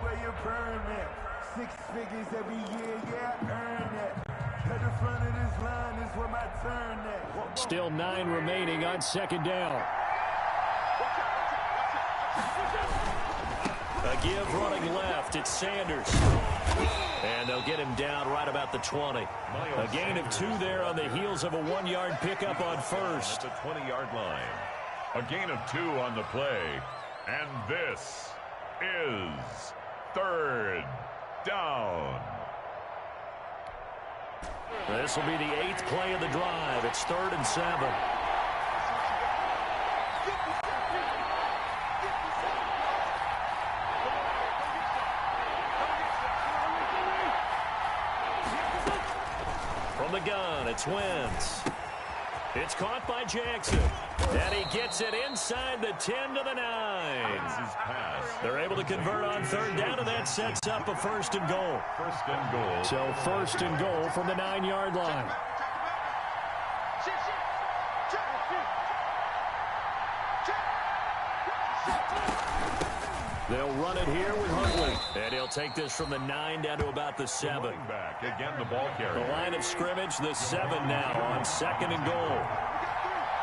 where your permit. 6 figures every year, yeah, earn it. At the front of this line is where my turn at. Still 9 remaining on second down. A give running left. It's Sanders. And they'll get him down right about the 20. A gain of 2 there on the heels of a 1-yard pickup on first. At the 20-yard line. A gain of 2 on the play. And this is third down. This will be the 8th play of the drive. It's 3rd and 7. From the gun, it's Wentz. It's caught by Jackson. And he gets it inside the 10 to the 9. They're able to convert on 3rd down, and that sets up a 1st and goal. 1st and goal. So 1st and goal from the 9-yard line. They'll run it here with Huntley. And he'll take this from the 9 down to about the 7. Back. Again, the ball carrier. The line of scrimmage, the 7 now on 2nd and goal.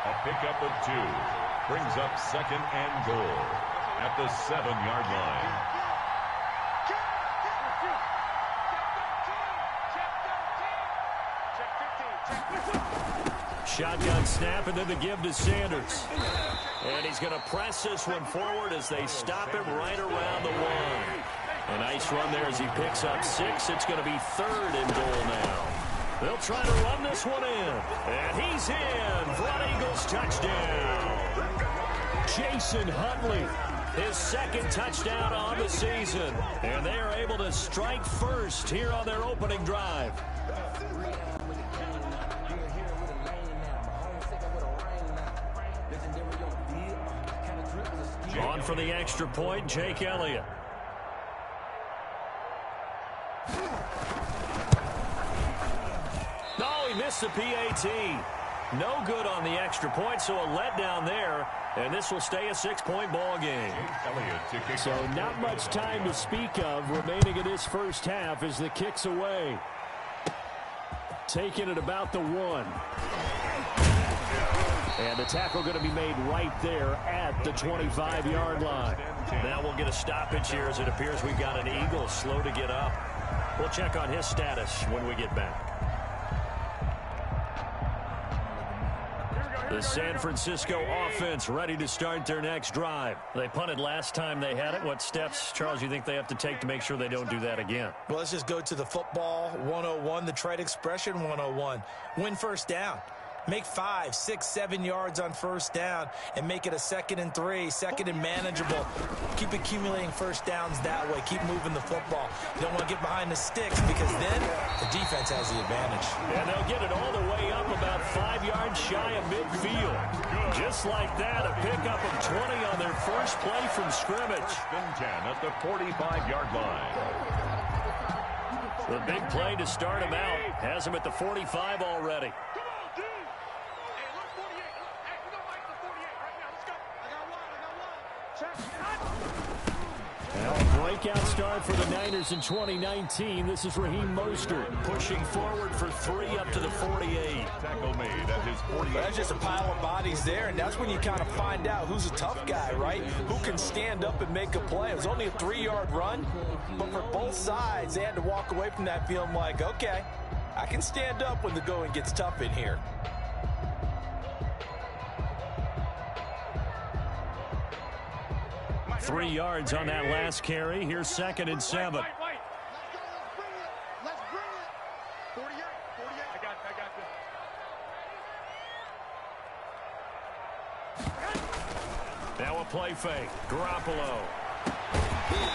A pickup of 2. Brings up 2nd and goal at the 7-yard line. Shotgun snap, and then the give to Sanders. And he's going to press this one forward as they stop him right around the 1. A nice run there as he picks up 6. It's going to be 3rd and goal now. They'll try to run this one in. And he's in for an Eagles touchdown. Jason Huntley, his 2nd touchdown on the season. And they are able to strike first here on their opening drive. On for the extra point, Jake Elliott. No, he missed the PAT. No good on the extra point, so a letdown there. And this will stay a 6-point ball game. So not much time to speak of remaining in this first half as the kick's away. Taking it about the 1. And the tackle going to be made right there at the 25-yard line. Now we'll get a stoppage here as it appears we've got an Eagle slow to get up. We'll check on his status when we get back. The San Francisco offense ready to start their next drive. They punted last time they had it. What steps, Charles, you think they have to take to make sure they don't do that again? Well, let's just go to the football 101, the trade expression 101. Win first down. Make 5, 6, 7 yards on first down and make it a 2nd and 3, 2nd and manageable. Keep accumulating first downs that way. Keep moving the football. You don't want to get behind the sticks because then the defense has the advantage. And they'll get it all the way up about 5 yards shy of midfield. Just like that, a pickup of 20 on their first play from scrimmage. 10 at the 45-yard line. The big play to start him out has him at the 45 already. Now a breakout start for the Niners in 2019. This is Raheem Mostert pushing forward for 3 up to the 48. Tackle made at his 48. That's just a pile of bodies there, and that's when you kind of find out who's a tough guy, right? Who can stand up and make a play. It was only a 3-yard run, but for both sides, they had to walk away from that feeling like, okay, I can stand up when the going gets tough in here. Three yards on that last carry. Here's 2nd and 7. Let's bring it. 48. I got this. Now a play fake. Garoppolo.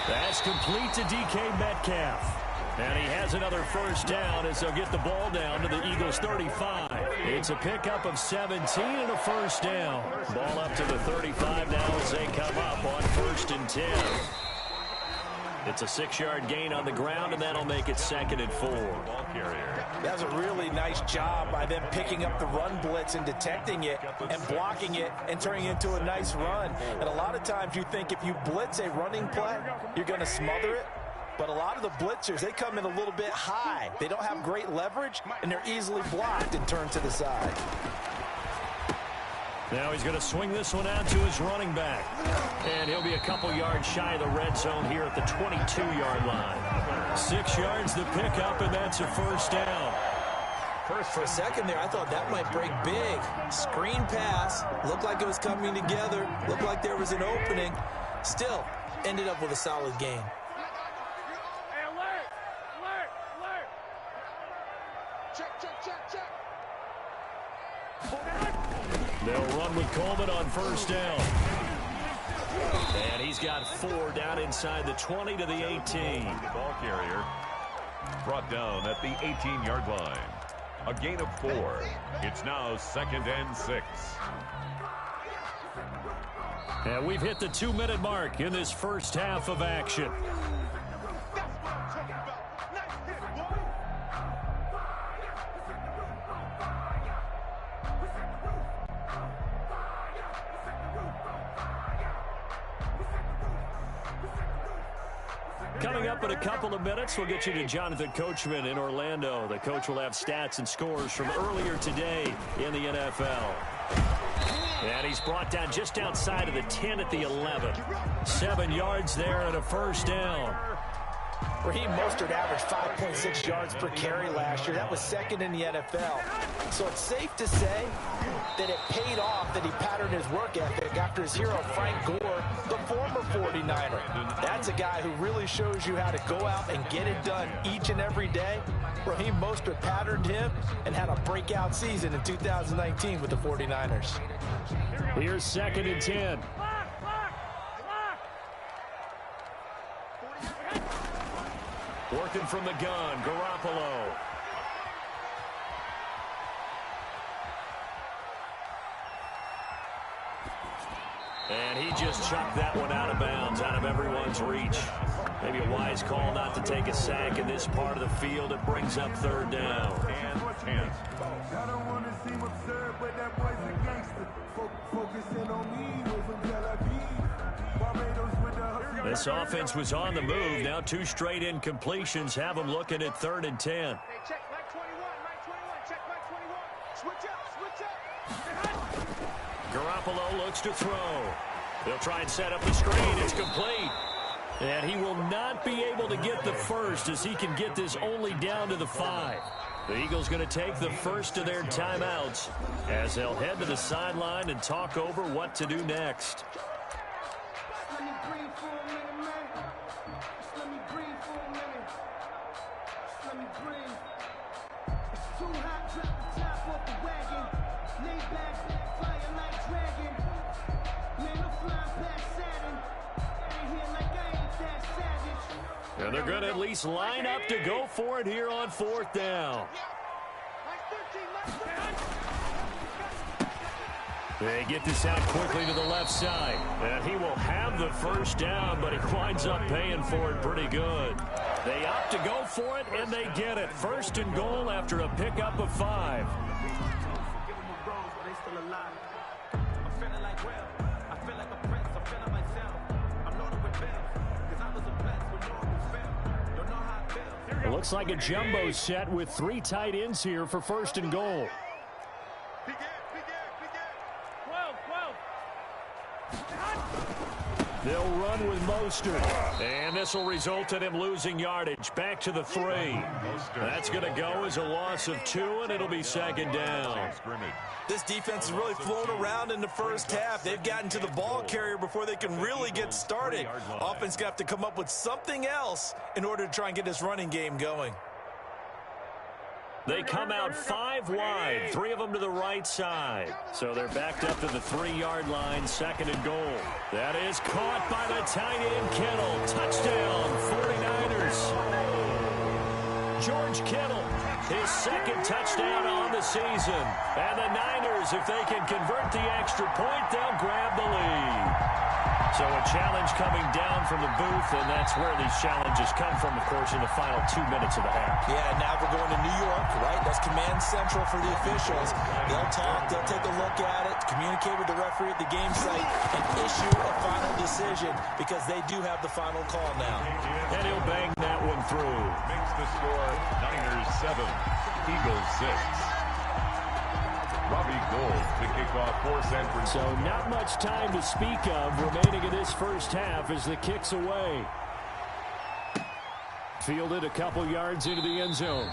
That's complete to DK Metcalf. And he has another first down as they'll get the ball down to the Eagles' 35. It's a pickup of 17 and a first down. Ball up to the 35 now as they come up on 1st and 10. It's a 6-yard gain on the ground, and that'll make it 2nd and 4. Ball carrier. That's a really nice job by them picking up the run blitz and detecting it and blocking it and turning it into a nice run. And a lot of times you think if you blitz a running play, you're going to smother it. But a lot of the blitzers, they come in a little bit high. They don't have great leverage, and they're easily blocked and turned to the side. Now he's going to swing this one out to his running back. And he'll be a couple yards shy of the red zone here at the 22-yard line. 6 yards to pick up, and that's a first down. For a second there, I thought that might break big. Screen pass. Looked like it was coming together. Looked like there was an opening. Still, ended up with a solid gain. They'll run with Coleman on first down. And he's got 4 down inside the 20 to the 18. The ball carrier brought down at the 18-yard line. A gain of 4. It's now 2nd and 6. And we've hit the 2-minute mark in this first half of action. Coming up in a couple of minutes, we'll get you to Jonathan Coachman in Orlando. The coach will have stats and scores from earlier today in the NFL. And he's brought down just outside of the 10 at the 11. 7 yards there and a first down. Raheem Mostert averaged 5.6 yards per carry last year. That was 2nd in the NFL. So it's safe to say that it paid off that he patterned his work ethic after his hero, Frank Gore, the former 49er. That's a guy who really shows you how to go out and get it done each and every day. Raheem Mostert patterned him and had a breakout season in 2019 with the 49ers. Here's 2nd and 10. Working from the gun, Garoppolo. And he just chucked that one out of bounds, out of everyone's reach. Maybe a wise call not to take a sack in this part of the field. It brings up 3rd down. And 10. I don't want to seem absurd, but that boy's a gangster. Focusing on me, we're from Tel Aviv. Barbados with the hustle. This offense was on the move. Now 2 straight incompletions have them looking at 3rd and 10. Hey, check Mike 21, Mike 21, check Mike 21. Switch up. Garoppolo looks to throw. They'll try and set up the screen. It's complete. And he will not be able to get the first as he can get this only down to the 5. The Eagles going to take the first of their timeouts as they'll head to the sideline and talk over what to do next. Let me breathe for a minute, man. Just let me breathe for a minute. Just let me breathe. It's too hot, drop the top off the wagon. Lay back, flying like dragon. Man, I'm flying past Saturn. Out of here like I ain't that savage. And they're going to at least line up to go for it here on 4th down. They get this out quickly to the left side. And he will have the first down, but he winds up paying for it pretty good. They opt to go for it, and they get it. 1st and goal after a pickup of 5. It looks like a jumbo set with 3 tight ends here for 1st and goal. They'll run with Mostert. And this will result in him losing yardage. Back to the 3. That's going to go as a loss of 2, and it'll be 2nd down. This defense has really flown around in the first half. They've gotten to the ball carrier before they can really get started. Offense going to have to come up with something else in order to try and get this running game going. They come out 5 wide, 3 of them to the right side. So they're backed up to the 3-yard line, 2nd and goal. That is caught by the tight end, Kittle. Touchdown, 49ers. George Kittle, his 2nd touchdown on the season. And the Niners, if they can convert the extra point, they'll grab the lead. So a challenge coming down from the booth, and that's where these challenges come from, of course, in the final 2 minutes of the half. Yeah, now we're going to New York, right? That's command central for the officials. They'll talk, they'll take a look at it, communicate with the referee at the game site, and issue a final decision because they do have the final call now. And he'll bang that one through. Makes the score Niners 7, Eagles 6. Robbie Gould to kick off for San Francisco. So not much time to speak of remaining in this first half as the kick's away. Fielded a couple yards into the end zone.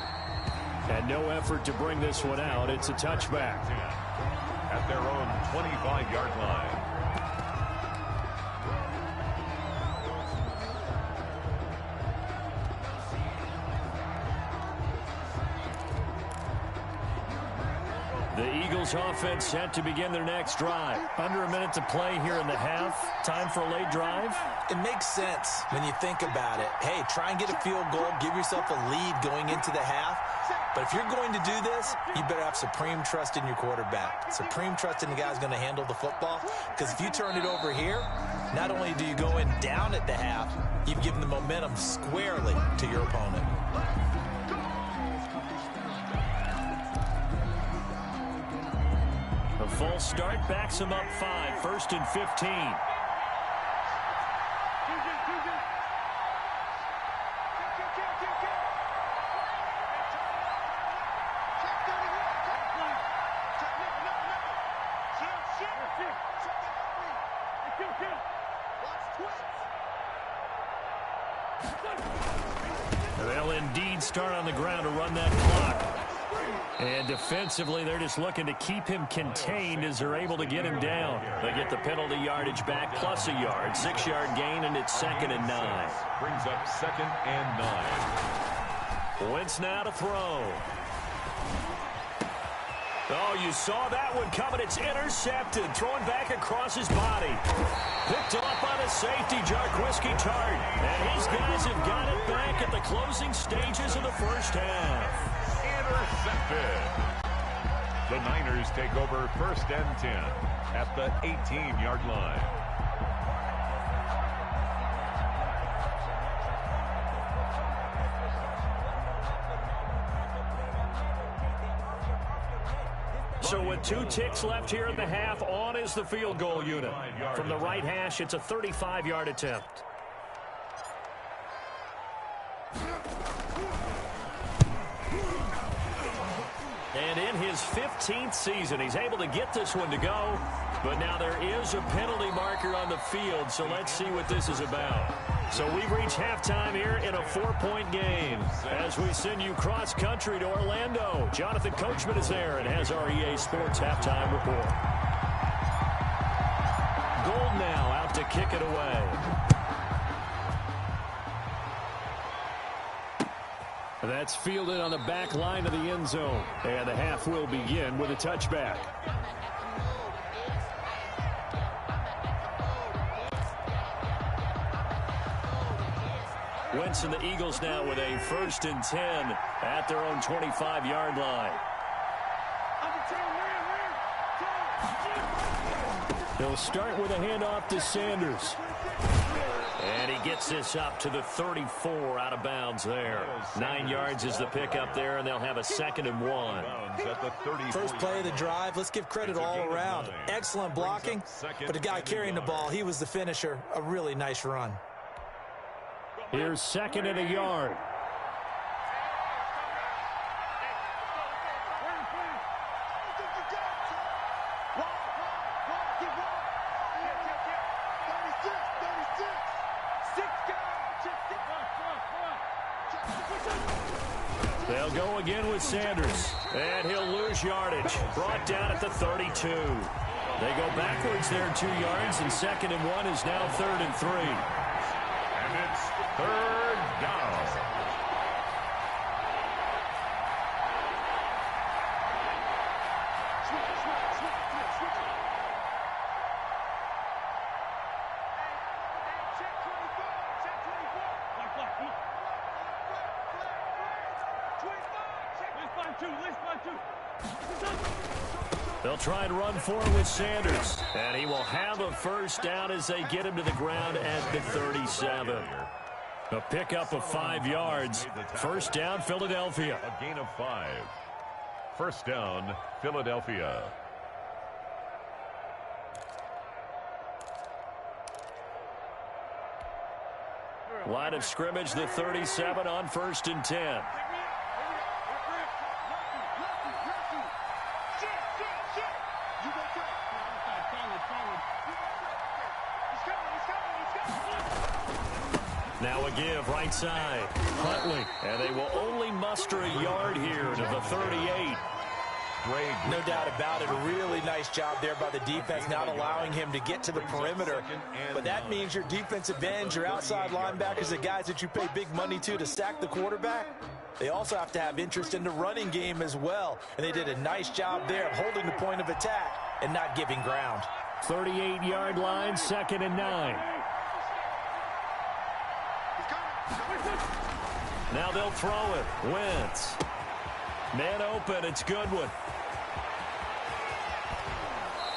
And no effort to bring this one out. It's a touchback. At their own 25-yard line. The Eagles offense set to begin their next drive. Under a minute to play here in the half. Time for a late drive. It makes sense when you think about it. Hey, try and get a field goal. Give yourself a lead going into the half. But if you're going to do this, you better have supreme trust in your quarterback. Supreme trust in the guy who's going to handle the football. Because if you turn it over here, not only do you go in down at the half, you've given the momentum squarely to your opponent. A false start backs him up 5. First and 15. They'll indeed start on the ground to run that clock. And defensively, they're just looking to keep him contained as they're able to get him down. They get the penalty yardage back plus a yard. 6-yard gain, and it's 2nd and 9. Brings up 2nd and 9. Wentz now to throw. Oh, you saw that one coming. It's intercepted. Thrown back across his body. Picked off by the safety, Jarquiski Tart. And his guys have got it back at the closing stages of the first half. Intercepted. The Niners take over 1st and 10 at the 18-yard line. So with 2 ticks left here in the half, on is the field goal unit. From the right hash, it's a 35-yard attempt. And in his 15th season, he's able to get this one to go. But now there is a penalty marker on the field, so let's see what this is about. So we've reached halftime here in a 4-point game. As we send you cross-country to Orlando, Jonathan Coachman is there and has our EA Sports halftime report. Gould now out to kick it away. That's fielded on the back line of the end zone. And the half will begin with a touchback. Wentz and the Eagles now with a 1st and 10 at their own 25-yard line. They'll start with a handoff to Sanders. And he gets this up to the 34 out of bounds there. 9 yards is the pickup there, and they'll have a 2nd and 1. First play of the drive, let's give credit all around. Excellent blocking, but the guy carrying the ball, he was the finisher. A really nice run. Here's 2nd and a yard. They'll go again with Sanders, and he'll lose yardage. Brought down at the 32. They go backwards there 2 yards, and 2nd and 1 is now 3rd and 3. And it's 3rd down. They'll try and run forward with Sanders. And he will have a first down as they get him to the ground at the 37. A pickup of 5 yards. First down, Philadelphia. A gain of 5. First down, Philadelphia. Line of scrimmage, the 37 on 1st and 10. Now a give, right side. Huntley. And they will only muster a yard here to the 38. No doubt about it. A really nice job there by the defense, not allowing him to get to the perimeter. But that means your defensive ends, your outside linebackers, the guys that you pay big money to sack the quarterback, they also have to have interest in the running game as well. And they did a nice job there of holding the point of attack and not giving ground. 38-yard line, 2nd and 9. Now they'll throw it. Wentz. Man open, it's Goodwin.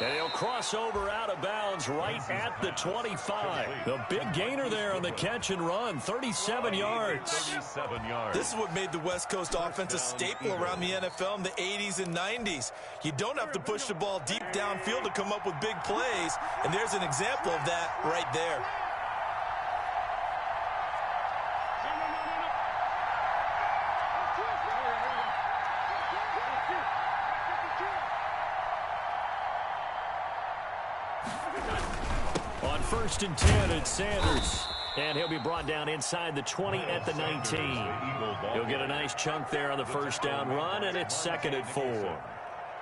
And he'll cross over out of bounds right at the 25. The big gainer there on the catch and run, 37 yards. 37 yards. This is what made the West Coast offense a staple around the NFL in the 80s and 90s. You don't have to push the ball deep downfield to come up with big plays, and there's an example of that right there. On 1st and 10, it's Sanders. And he'll be brought down inside the 20 at the 19. He'll get a nice chunk there on the first down run, and it's 2nd and 4.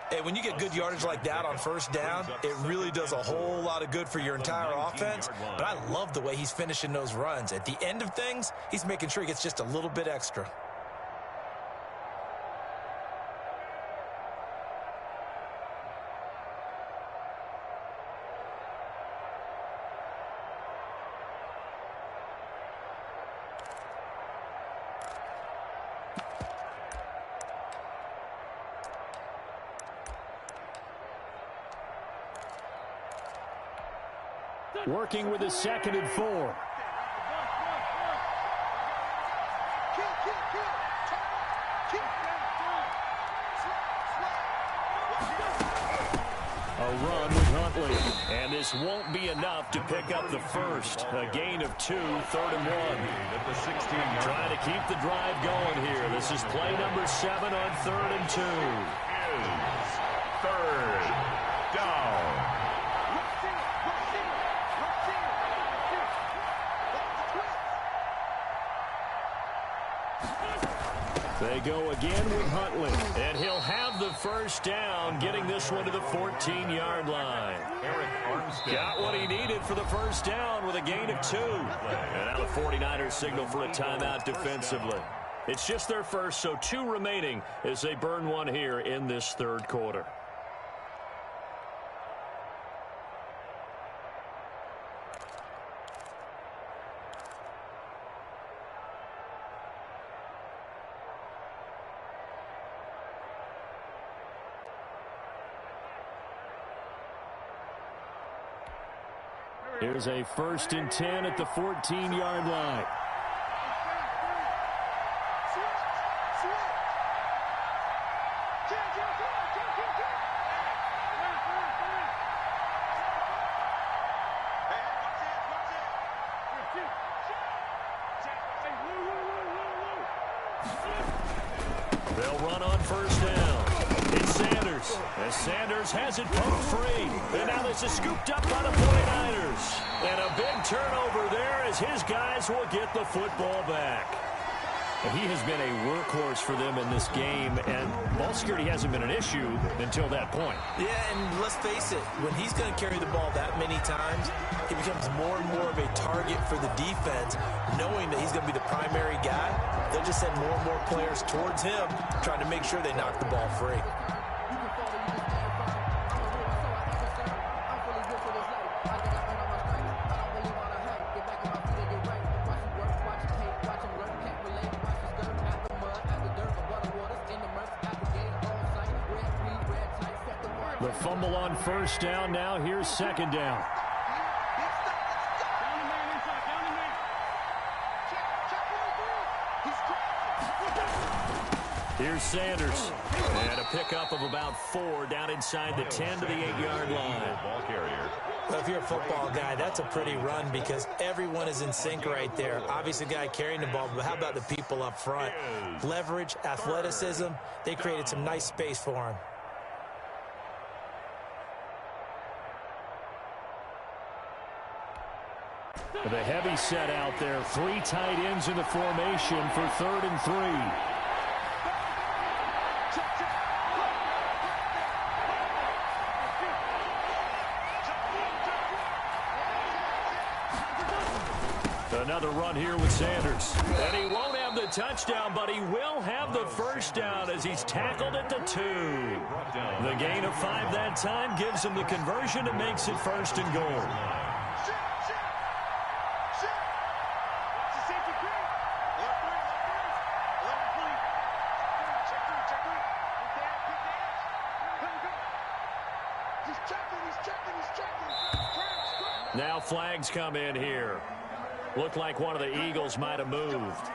Hey, when you get good yardage like that on first down, it really does a whole lot of good for your entire offense. But I love the way he's finishing those runs. At the end of things, he's making sure he gets just a little bit extra. Working with a 2nd and 4. A run with Huntley. And this won't be enough to pick up the first. A gain of 2, 3rd and 1. Trying to keep the drive going here. This is play number 7 on 3rd and 2. Is 3rd down. They go again with Huntley, and he'll have the first down, getting this one to the 14-yard line. Got what he needed for the first down with a gain of 2. And now the 49ers signal for a timeout defensively. It's just their first, so 2 remaining as they burn one here in this 3rd quarter. Here's a 1st and 10 at the 14-yard line. They'll run on first down. It's Sanders. As Sanders has it poked free. And now this is scooped up by the 49ers. And a big turnover there as his guys will get the football back. And he has been a workhorse for them in this game, and ball security hasn't been an issue until that point. Yeah, and let's face it, when he's going to carry the ball that many times, he becomes more and more of a target for the defense, knowing that he's going to be the primary guy. They'll just send more and more players towards him, trying to make sure they knock the ball free. The fumble on first down. Now here's second down. Here's Sanders. And a pickup of about 4 down inside the 10 to the 8-yard line. Ball carrier. Well, if you're a football guy, that's a pretty run because everyone is in sync right there. Obviously, the guy carrying the ball, but how about the people up front? Leverage, athleticism, they created some nice space for him. The heavy set out there. 3 tight ends in the formation for 3rd and 3. Another run here with Sanders. And he won't have the touchdown, but he will have the first down as he's tackled at the 2. The gain of 5 that time gives him the conversion and makes it 1st and goal. Now flags come in here. Looked like one of the Eagles might have moved.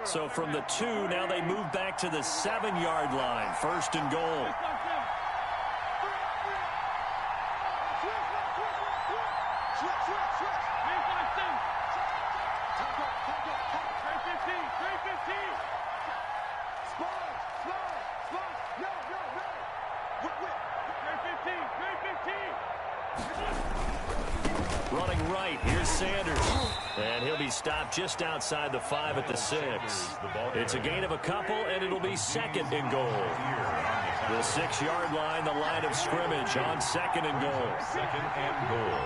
So from the 2, now they move back to the 7-yard line. 1st and goal. Running right, here's Sanders. And he'll be stopped just outside the 5 at the 6. It's a gain of a couple, and it'll be 2nd and goal. The 6-yard line, the line of scrimmage on 2nd and goal. 2nd and goal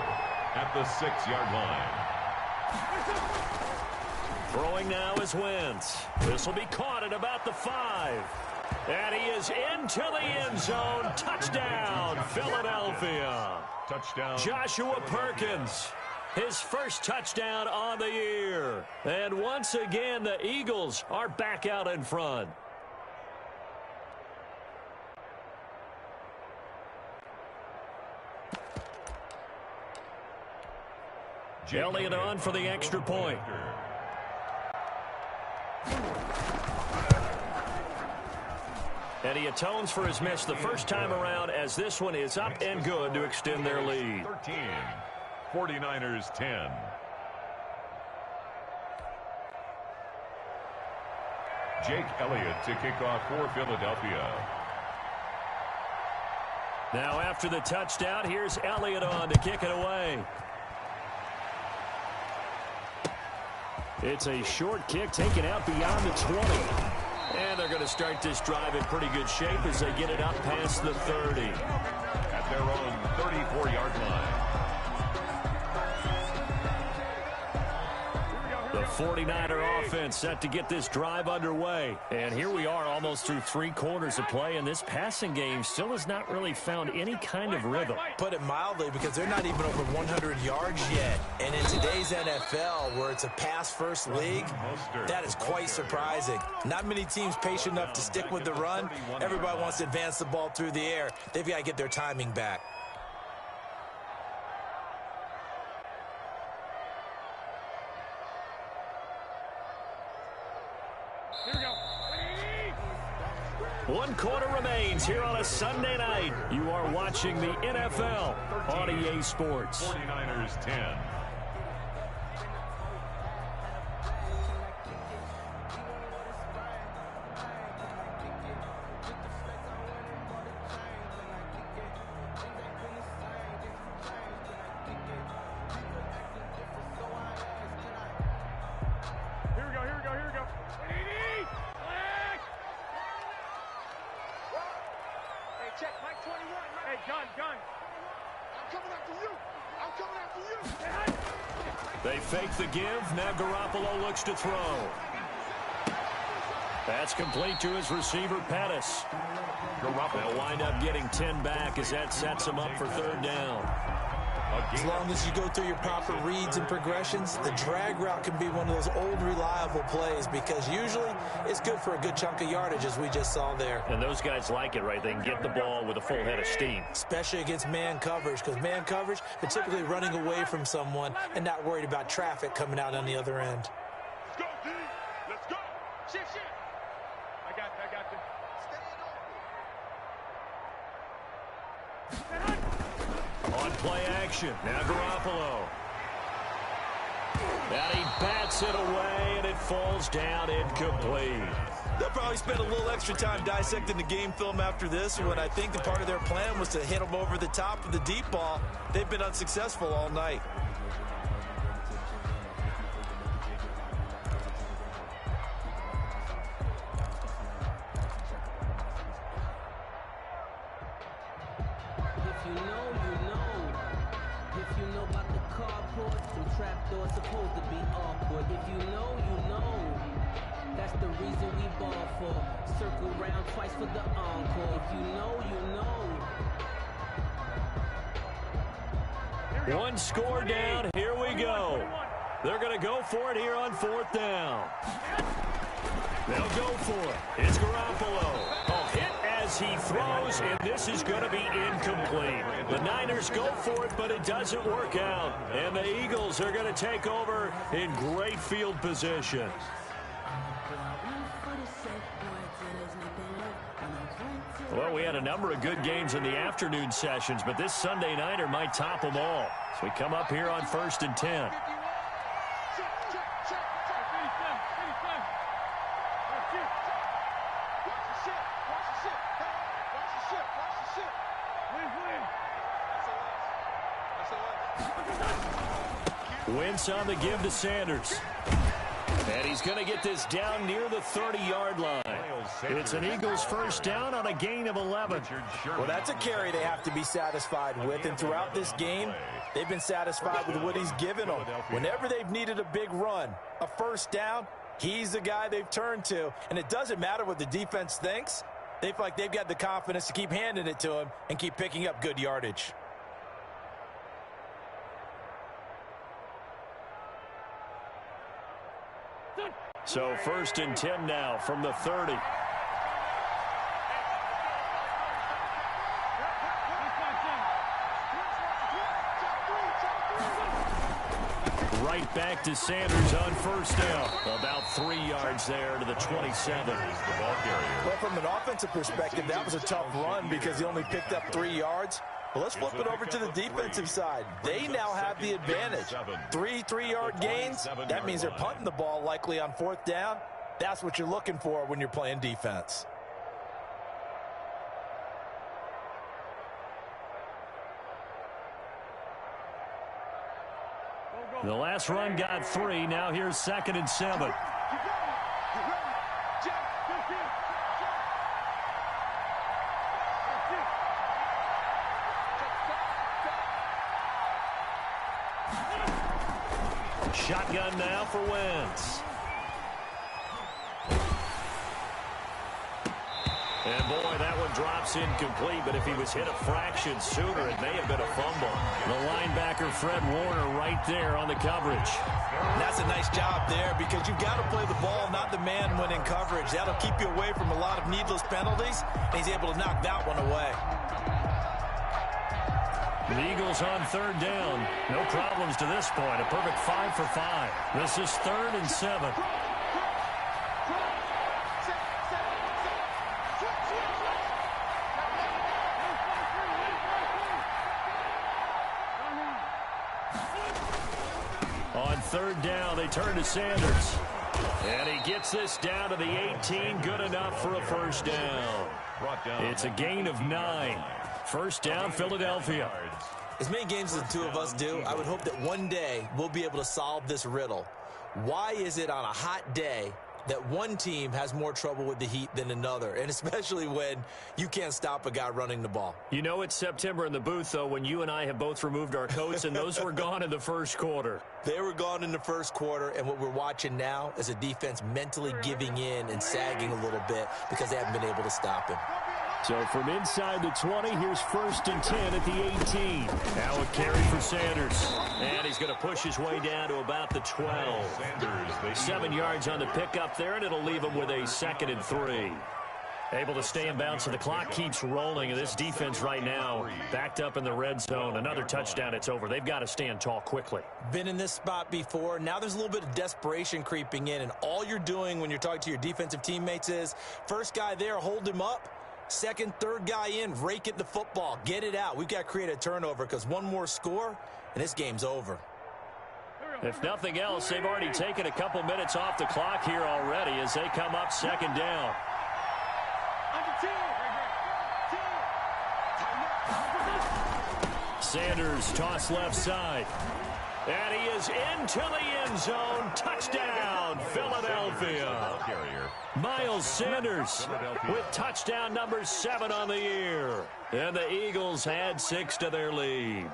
at the 6-yard line. Throwing now is Wentz. This will be caught at about the 5. And he is into the end zone. Touchdown, Philadelphia. Touchdown. Joshua Perkins, his first touchdown on the year. And once again, the Eagles are back out in front. Elliott on for the extra point. And he atones for his miss the first time around as this one is up and good to extend their lead. 13, 49ers 10. Jake Elliott to kick off for Philadelphia. Now after the touchdown, here's Elliott on to kick it away. It's a short kick taken out beyond the 20. And they're going to start this drive in pretty good shape as they get it up past the 30. At their own 34-yard line. The 49er offense set to get this drive underway. And here we are almost through 3 quarters of play, and this passing game still has not really found any kind of rhythm. Put it mildly, because they're not even over 100 yards yet. And in today's NFL, where it's a pass-first league, that is quite surprising. Not many teams patient enough to stick with the run. Everybody wants to advance the ball through the air. They've got to get their timing back. One quarter remains here on a Sunday night. You are watching the NFL on EA Sports. 49ers 10. They fake the give. Now Garoppolo looks to throw. That's complete to his receiver, Pettis. Garoppolo They'll wind up getting 10 back as that sets him up for 3rd down. As long as you go through your proper reads and progressions, the drag route can be one of those old reliable plays because usually it's good for a good chunk of yardage, as we just saw there. And those guys like it, right? They can get the ball with a full head of steam. Especially against man coverage, because man coverage, they're typically running away from someone and not worried about traffic coming out on the other end. Let's go, D. Let's go. Shift. I got you. On play action, now Garoppolo. And he bats it away, and it falls down incomplete. They'll probably spend a little extra time dissecting the game film after this, when I think the part of their plan was to hit them over the top of the deep ball. They've been unsuccessful all night. If you know about the carport, some trapdoors supposed to be awkward. If you know, that's the reason we ball for. Circle round twice for the encore. If you know, One score down, here we go. They're going to go for it here on 4th down. They'll go for it. It's Garoppolo. A hit as he throws, and this is going to be incomplete. The Niners go for it, but it doesn't work out. And the Eagles are going to take over in great field position. Well, we had a number of good games in the afternoon sessions, but this Sunday nighter might top them all. So we come up here on 1st and 10. Wentz on the give to Sanders. And he's going to get this down near the 30-yard line. It's an Eagles first down on a gain of 11. Well, that's a carry they have to be satisfied with, and throughout this game, they've been satisfied with what he's given them. Whenever they've needed a big run, a first down, he's the guy they've turned to, and it doesn't matter what the defense thinks. They feel like they've got the confidence to keep handing it to him and keep picking up good yardage. So 1st and 10 now from the 30. Right back to Sanders on first down. About 3 yards there to the 27. Well, from an offensive perspective, that was a tough run because he only picked up 3 yards. Well, let's flip it over to the defensive side. They now have the advantage. 3 3-yard gains. That means they're punting the ball likely on 4th down. That's what you're looking for when you're playing defense. The last run got 3. Now here's 2nd and 7. Shotgun now for Wentz. And boy, that one drops incomplete, but if he was hit a fraction sooner, it may have been a fumble. The linebacker, Fred Warner, right there on the coverage. And that's a nice job there because you've got to play the ball, not the man when in coverage. That'll keep you away from a lot of needless penalties, and he's able to knock that one away. The Eagles on 3rd down. No problems to this point. A perfect 5 for 5. This is 3rd and 7. On 3rd down, they turn to Sanders. And he gets this down to the 18. Good enough for a first down. It's a gain of 9. First down, Philadelphia. As many games as the two of us do, I would hope that one day we'll be able to solve this riddle. Why is it on a hot day that one team has more trouble with the heat than another, and especially when you can't stop a guy running the ball? You know it's September in the booth, though, when you and I have both removed our coats, and those were gone in the first quarter. They were gone in the first quarter, and what we're watching now is a defense mentally giving in and sagging a little bit because they haven't been able to stop him. So from inside the 20, here's 1st and 10 at the 18. Now a carry for Sanders. And he's going to push his way down to about the 12. 7 yards on the pickup there, and it'll leave him with a 2nd and 3. Able to stay in bounds, so the clock keeps rolling. And this defense right now backed up in the red zone. Another touchdown, it's over. They've got to stand tall quickly. Been in this spot before. Now there's a little bit of desperation creeping in. And all you're doing when you're talking to your defensive teammates is, first guy there, hold him up. Second, third guy in, rake it the football. Get it out. We've got to create a turnover because one more score, and this game's over. If nothing else, they've already taken a couple minutes off the clock here already as they come up 2nd down. Sanders toss left side. And he is into the end zone. Touchdown, Philadelphia. Miles Sanders with touchdown number 7 on the year. And the Eagles add 6 to their lead.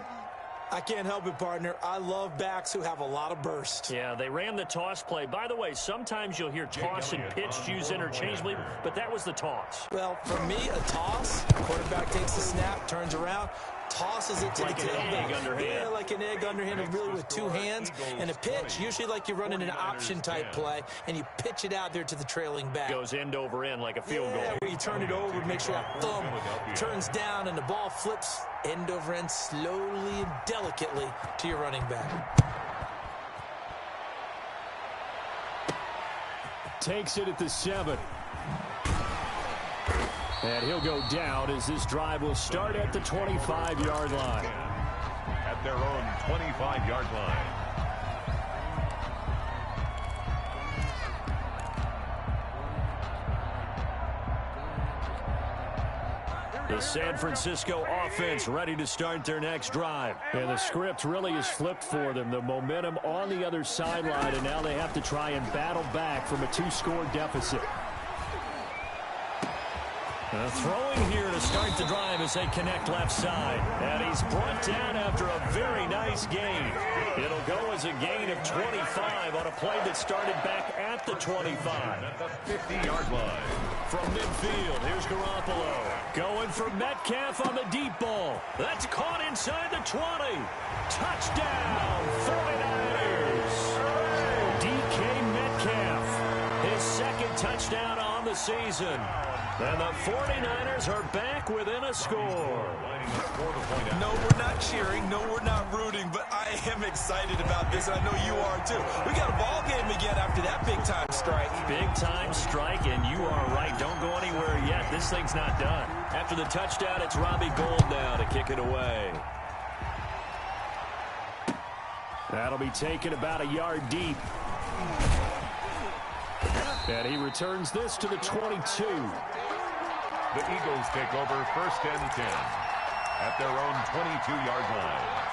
I can't help it, partner. I love backs who have a lot of burst. Yeah, they ran the toss play. By the way, sometimes you'll hear toss and pitch used interchangeably, but that was the toss. Well, for me, a toss, quarterback takes the snap, turns around, tosses it to like the tailback. Yeah, like an egg underhand, really with 2 hands. And a pitch, usually like you're running an option-type play, and you pitch it out there to the trailing back. Goes end over end like a field goal. Where you turn it over, make sure that thumb turns down, and the ball flips end over end slowly and delicately to your running back. Takes it at the 7. And he'll go down as this drive will start at the 25-yard line. At their own 25-yard line. The San Francisco offense ready to start their next drive. And the script really is flipped for them. The momentum on the other sideline, and now they have to try and battle back from a 2-score deficit. Throwing here to start the drive as they connect left side. And he's brought down after a very nice gain. It'll go as a gain of 25 on a play that started back at the 25. At the 50-yard line. From midfield, here's Garoppolo. Going for Metcalf on the deep ball. That's caught inside the 20. Touchdown, 49ers. DK Metcalf, his 2nd touchdown on the season. And the 49ers are back within a score. No, we're not cheering. No, we're not rooting. But I am excited about this. I know you are, too. We got a ball game again after that big-time strike. Big-time strike, and you are right. Don't go anywhere yet. This thing's not done. After the touchdown, it's Robbie Gould now to kick it away. That'll be taken about a yard deep. And he returns this to the 22. The Eagles take over 1st and 10 at their own 22-yard line.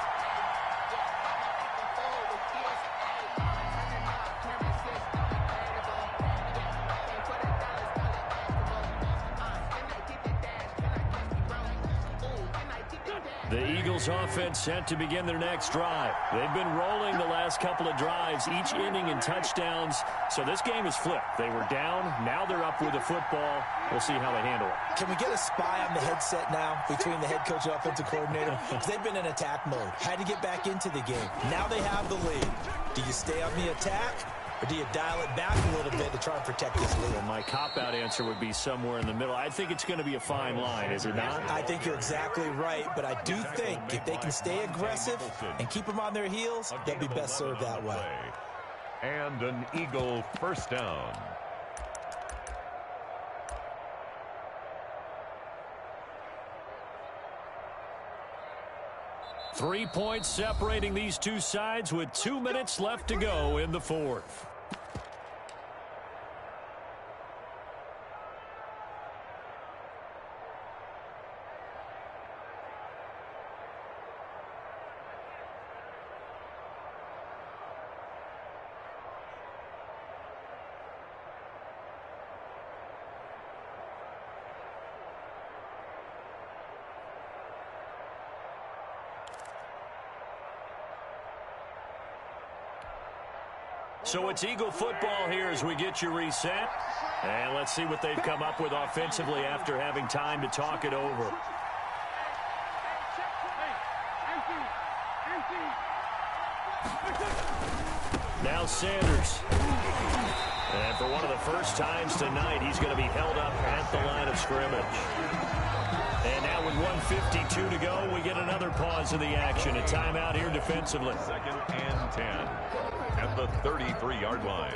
The Eagles offense set to begin their next drive. They've been rolling the last couple of drives, each inning in touchdowns. So this game is flipped. They were down. Now they're up with the football. We'll see how they handle it. Can we get a spy on the headset now between the head coach and offensive coordinator? Because they've been in attack mode. Had to get back into the game. Now they have the lead. Do you stay on the attack? Or do you dial it back a little bit to try and protect this lead? Well, my cop-out answer would be somewhere in the middle. I think it's going to be a fine line, is it not? I think you're exactly right, but I do think if they can stay aggressive and keep them on their heels, they'll be best served that way. And an Eagle 1st down. Three points separating these two sides with 2 minutes left to go in the 4th. So it's Eagle football here as we get you reset. And let's see what they've come up with offensively after having time to talk it over. Now Sanders. And for one of the first times tonight, he's going to be held up at the line of scrimmage. And now with 1:52 to go, we get another pause in the action. A timeout here defensively. 2nd and 10 at the 33-yard line.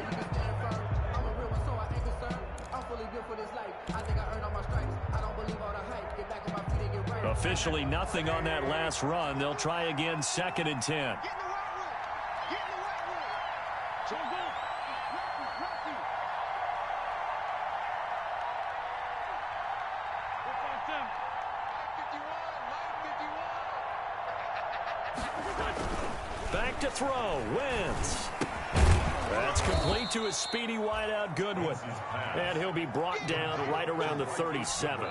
Officially nothing on that last run. They'll try again 2nd and 10. Back to throw. Wentz. That's complete to his speedy wideout Goodwin. And he'll be brought down right around the 37.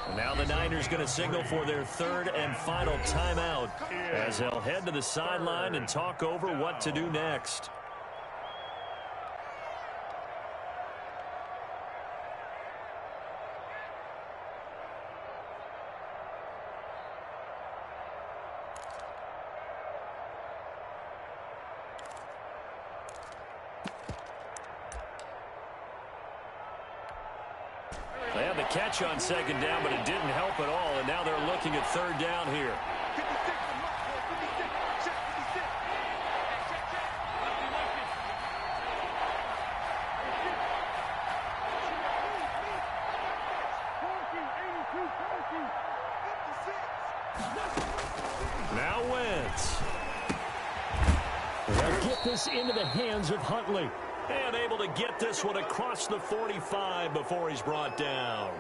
And now the Niners going to signal for their 3rd and final timeout as they'll head to the sideline and talk over what to do next. They had the catch on 2nd down, but it didn't help at all, and now they're looking at 3rd down here. Now Wentz. They'll get this into the hands of Huntley. And able to get this one across the 45 before he's brought down.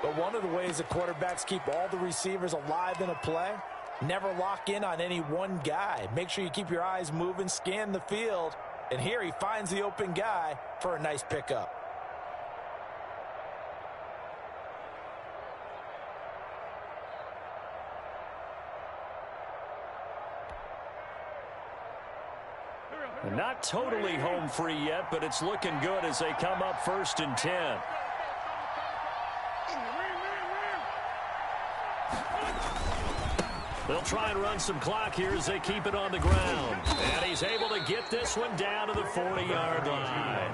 But one of the ways that quarterbacks keep all the receivers alive in a play, never lock in on any one guy. Make sure you keep your eyes moving, scan the field. And here he finds the open guy for a nice pickup. Not totally home free yet, but it's looking good as they come up 1st and 10. They'll try and run some clock here as they keep it on the ground. And he's able to get this one down to the 40-yard line.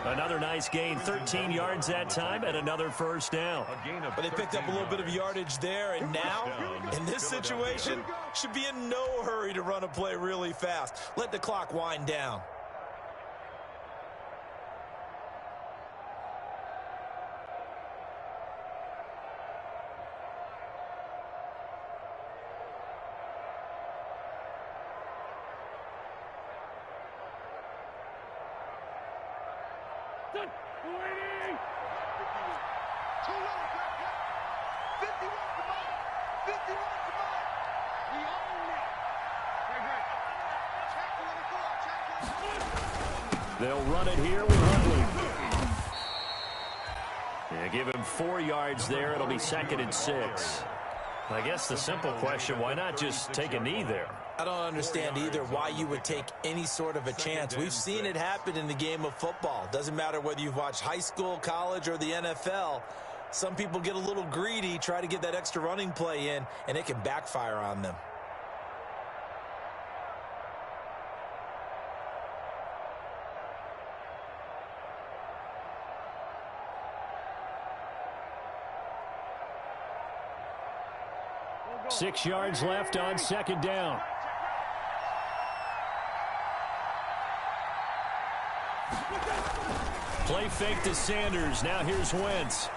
Another nice gain, 13 yards that time, and another 1st down. But they picked up a little bit of yardage there, and now, in this situation, should be in no hurry to run a play really fast. Let the clock wind down. They'll run it here with Huntley. Yeah, give him 4 yards there. It'll be 2nd and 6. I guess the simple question, why not just take a knee there? I don't understand either why you would take any sort of a chance. We've seen it happen in the game of football. Doesn't matter whether you've watched high school, college, or the NFL. Some people get a little greedy, try to get that extra running play in, and it can backfire on them. Six yards left on 2nd down. Play fake to Sanders. Now here's Wentz.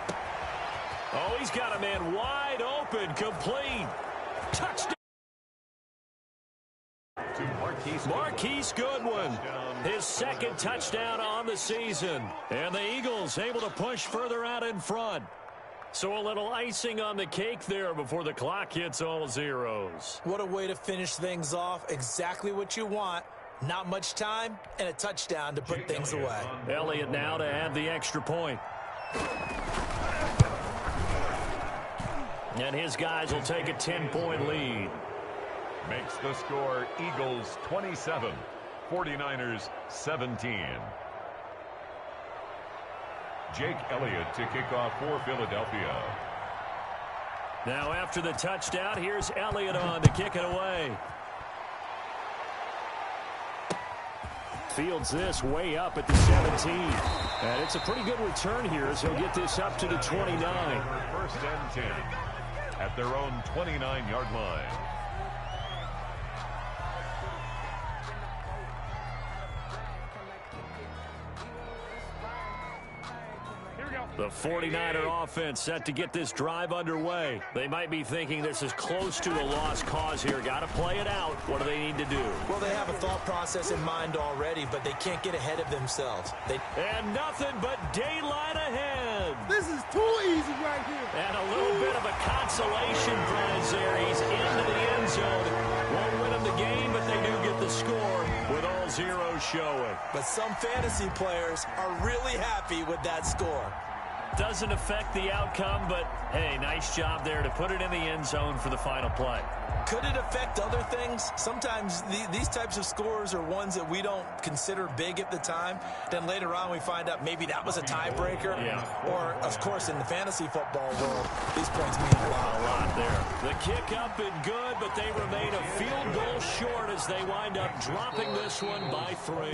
Oh, he's got a man wide open, complete. Touchdown. Marquise Goodwin, his 2nd touchdown on the season. And the Eagles able to push further out in front. So a little icing on the cake there before the clock hits all zeros. What a way to finish things off. Exactly what you want. Not much time and a touchdown to put things away. Elliott now to add the extra point. And his guys will take a 10-point lead. Makes the score Eagles 27, 49ers 17. Jake Elliott to kick off for Philadelphia. Now after the touchdown, here's Elliott on to kick it away. Fields this way up at the 17. And it's a pretty good return here as he'll get this up to the 29. First and 10 at their own 29-yard line. The 49er offense set to get this drive underway. They might be thinking this is close to a lost cause here. Got to play it out. What do they need to do? Well, they have a thought process in mind already, but they can't get ahead of themselves. And nothing but daylight ahead. This is too easy right here. And a little bit of a consolation prize there. He's into the end zone. Won't win them the game, but they do get the score with all zeros showing. But some fantasy players are really happy with that score. Doesn't affect the outcome, but hey, nice job there to put it in the end zone for the final play. Could it affect other things? Sometimes these types of scores are ones that we don't consider big at the time. Then later on we find out maybe that was a tiebreaker. Yeah. Or, of course, in the fantasy football world, these points mean a lot. A lot there. The kick up and good, but they remain a field goal short as they wind up dropping this one by 3.